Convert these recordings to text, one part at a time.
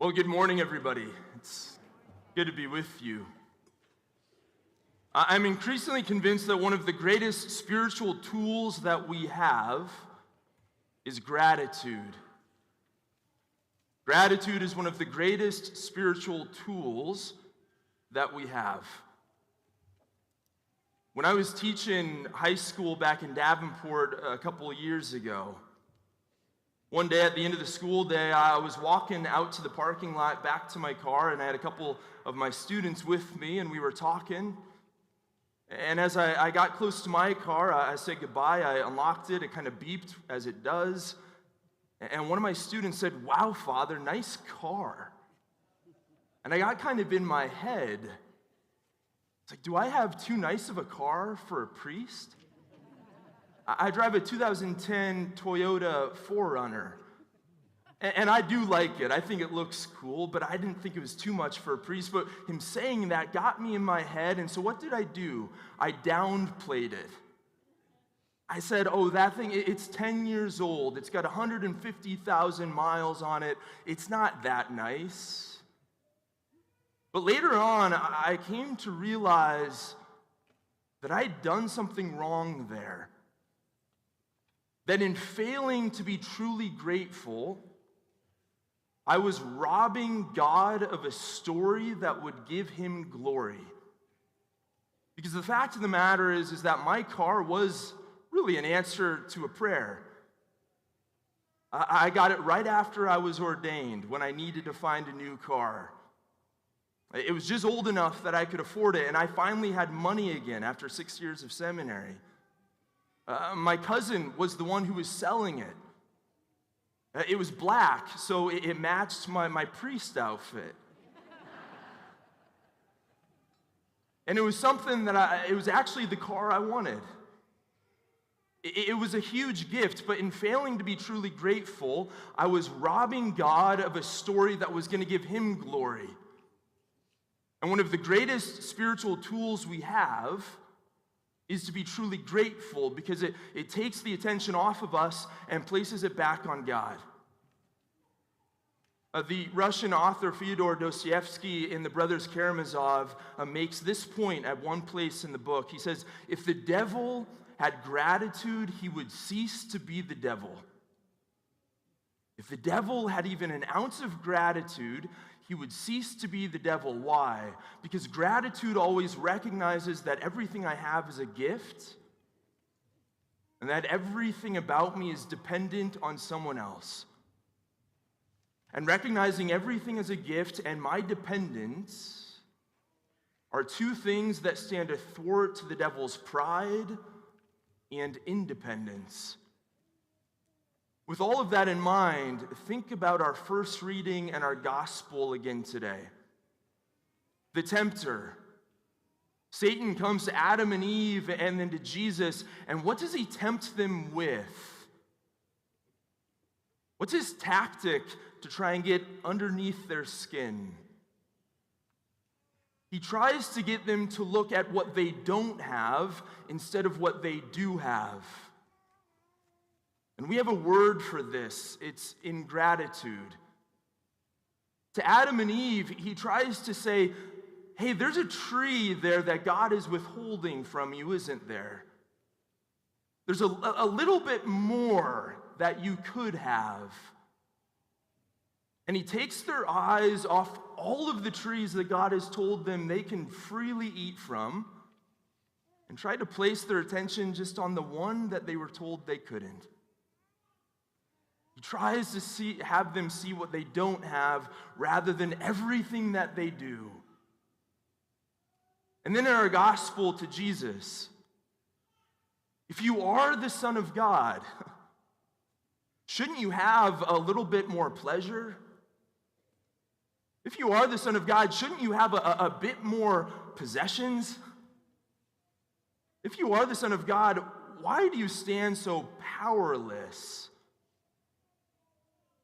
Well, good morning, everybody. It's good to be with you. I'm increasingly convinced that one of the greatest spiritual tools that we have is gratitude. Gratitude is one of the greatest spiritual tools that we have. When I was teaching high school back in Davenport a couple of years ago, one day at the end of the school day, I was walking out to the parking lot back to my car, and I had a couple of my students with me, and we were talking. And as I got close to my car, I said goodbye. I unlocked it. It kind of beeped as it does. And one of my students said, "Wow, Father, nice car." And I got kind of in my head. It's like, do I have too nice of a car for a priest? I drive a 2010 Toyota 4Runner, and I do like it. I think it looks cool, but I didn't think it was too much for a priest. But him saying that got me in my head, and so what did I do? I downplayed it. I said, oh, that thing, it's 10 years old. It's got 150,000 miles on it. It's not that nice. But later on, I came to realize that I'd done something wrong there. That in failing to be truly grateful, I was robbing God of a story that would give him glory. Because the fact of the matter is that my car was really an answer to a prayer. I got it right after I was ordained, when I needed to find a new car. It was just old enough that I could afford it, and I finally had money again after 6 years of seminary. My cousin was the one who was selling it. It was black, so it matched my priest outfit. And it was something that it was actually the car I wanted. It was a huge gift, but in failing to be truly grateful, I was robbing God of a story that was going to give him glory. And one of the greatest spiritual tools we have is to be truly grateful, because it takes the attention off of us and places it back on God. The Russian author Fyodor Dostoevsky in The Brothers Karamazov makes this point at one place in the book. He says, if the devil had gratitude, he would cease to be the devil. If the devil had even an ounce of gratitude, he would cease to be the devil. Why? Because gratitude always recognizes that everything I have is a gift, and that everything about me is dependent on someone else. And recognizing everything as a gift and my dependence are two things that stand athwart to the devil's pride and independence. With all of that in mind, think about our first reading and our gospel again today. The tempter. Satan comes to Adam and Eve and then to Jesus, and what does he tempt them with? What's his tactic to try and get underneath their skin? He tries to get them to look at what they don't have instead of what they do have. And we have a word for this. It's ingratitude. To Adam and Eve, he tries to say, hey, there's a tree there that God is withholding from you, isn't there? There's a little bit more that you could have. And he takes their eyes off all of the trees that God has told them they can freely eat from, and try to place their attention just on the one that they were told they couldn't. He tries to have them see what they don't have rather than everything that they do. And then in our gospel to Jesus, if you are the Son of God, shouldn't you have a little bit more pleasure? If you are the Son of God, shouldn't you have a bit more possessions? If you are the Son of God, why do you stand so powerless?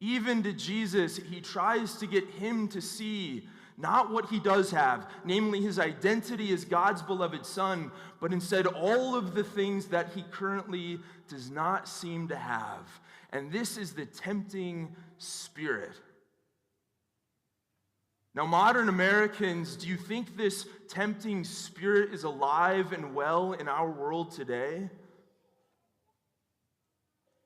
Even to Jesus, he tries to get him to see not what he does have, namely his identity as God's beloved Son, but instead all of the things that he currently does not seem to have. And this is the tempting spirit. Now, modern Americans, do you think this tempting spirit is alive and well in our world today?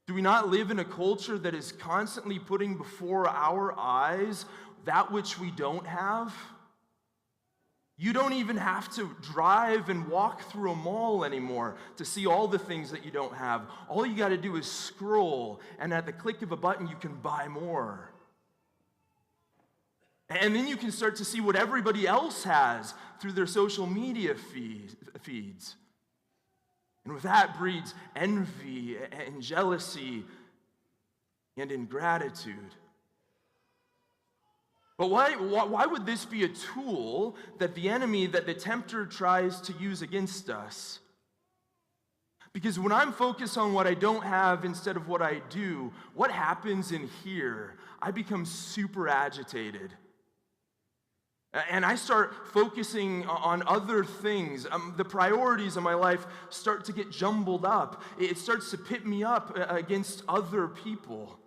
Do we not live in a culture that is constantly putting before our eyes that which we don't have? You don't even have to drive and walk through a mall anymore to see all the things that you don't have. All you got to do is scroll, and at the click of a button, you can buy more. And then you can start to see what everybody else has through their social media feeds. And with that breeds envy and jealousy and ingratitude. But why would this be a tool that the enemy, that the tempter tries to use against us? Because when I'm focused on what I don't have instead of what I do, what happens in here? I become super agitated. And I start focusing on other things. The priorities of my life start to get jumbled up. It starts to pit me up against other people.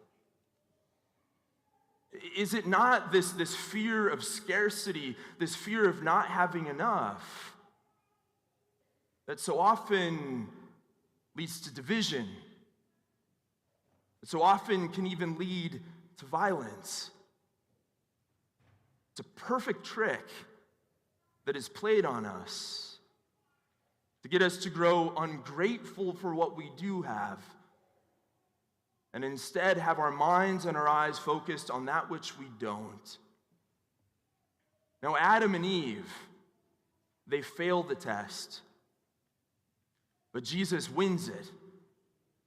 Is it not this fear of scarcity, this fear of not having enough, that so often leads to division, that so often can even lead to violence? It's a perfect trick that is played on us to get us to grow ungrateful for what we do have, and instead have our minds and our eyes focused on that which we don't. Now, Adam and Eve, they failed the test, but Jesus wins it.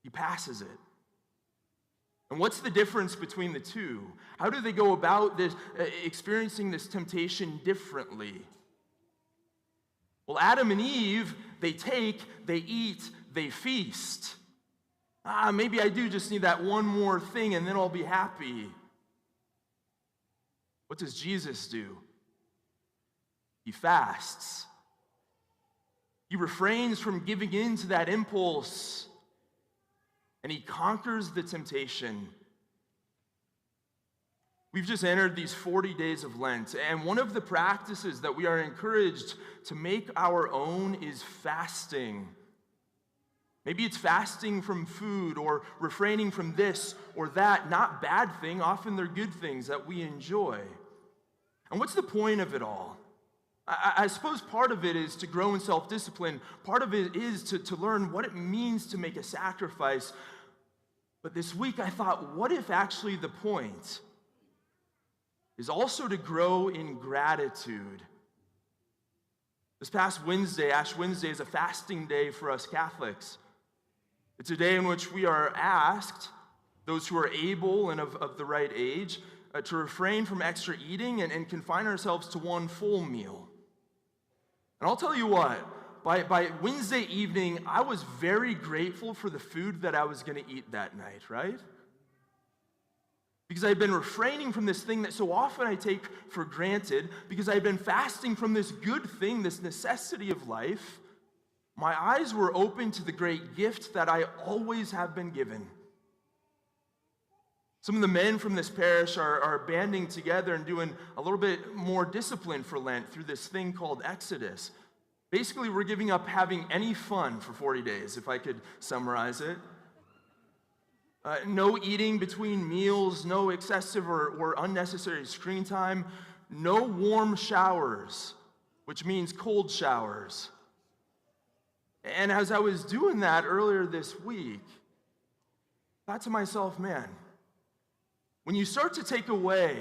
He passes it. And what's the difference between the two? How do they go about this, experiencing this temptation differently? Well, Adam and Eve, they take, they eat, they feast. Maybe I do just need that one more thing and then I'll be happy. What does Jesus do? He fasts. He refrains from giving in to that impulse, and he conquers the temptation. We've just entered these 40 days of Lent, and one of the practices that we are encouraged to make our own is fasting. Maybe it's fasting from food or refraining from this or that. Not bad thing. Often they're good things that we enjoy. And what's the point of it all? I suppose part of it is to grow in self-discipline. Part of it is to learn what it means to make a sacrifice. But this week I thought, what if actually the point is also to grow in gratitude? This past Wednesday, Ash Wednesday, is a fasting day for us Catholics. It's a day in which we are asked, those who are able and of the right age, to refrain from extra eating and confine ourselves to one full meal. And I'll tell you what, by Wednesday evening, I was very grateful for the food that I was going to eat that night, right? Because I've been refraining from this thing that so often I take for granted, because I've been fasting from this good thing, this necessity of life. My eyes were open to the great gift that I always have been given. Some of the men from this parish are banding together and doing a little bit more discipline for Lent through this thing called Exodus. Basically, we're giving up having any fun for 40 days, if I could summarize it. No eating between meals, no excessive or unnecessary screen time, no warm showers, which means cold showers. And as I was doing that earlier this week, I thought to myself, man, when you start to take away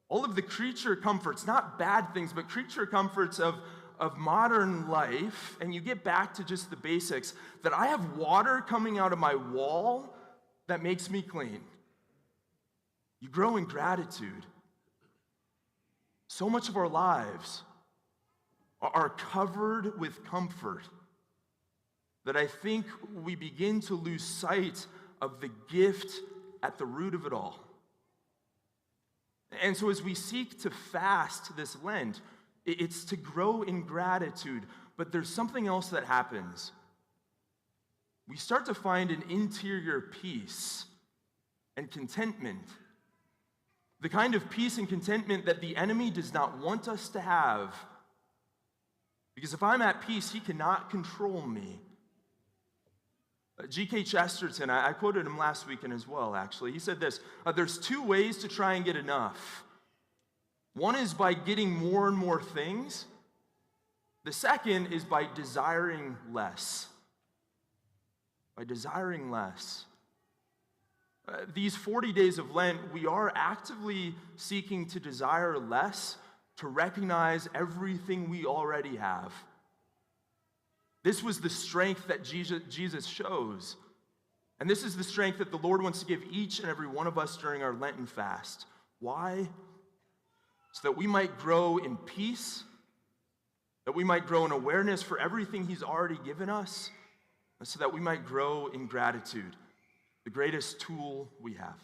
all of the creature comforts, not bad things, but creature comforts of modern life, and you get back to just the basics, that I have water coming out of my wall that makes me clean. You grow in gratitude. So much of our lives are covered with comfort that I think we begin to lose sight of the gift at the root of it all. And so as we seek to fast this Lent, it's to grow in gratitude, but there's something else that happens. We start to find an interior peace and contentment. The kind of peace and contentment that the enemy does not want us to have. Because if I'm at peace, he cannot control me. G.K. Chesterton, I quoted him last weekend as well, actually. He said this, there's two ways to try and get enough. One is by getting more and more things. The second is by desiring less. By desiring less. These 40 days of Lent, we are actively seeking to desire less, to recognize everything we already have. This was the strength that Jesus shows. And this is the strength that the Lord wants to give each and every one of us during our Lenten fast. Why? So that we might grow in peace, that we might grow in awareness for everything he's already given us, and so that we might grow in gratitude, the greatest tool we have.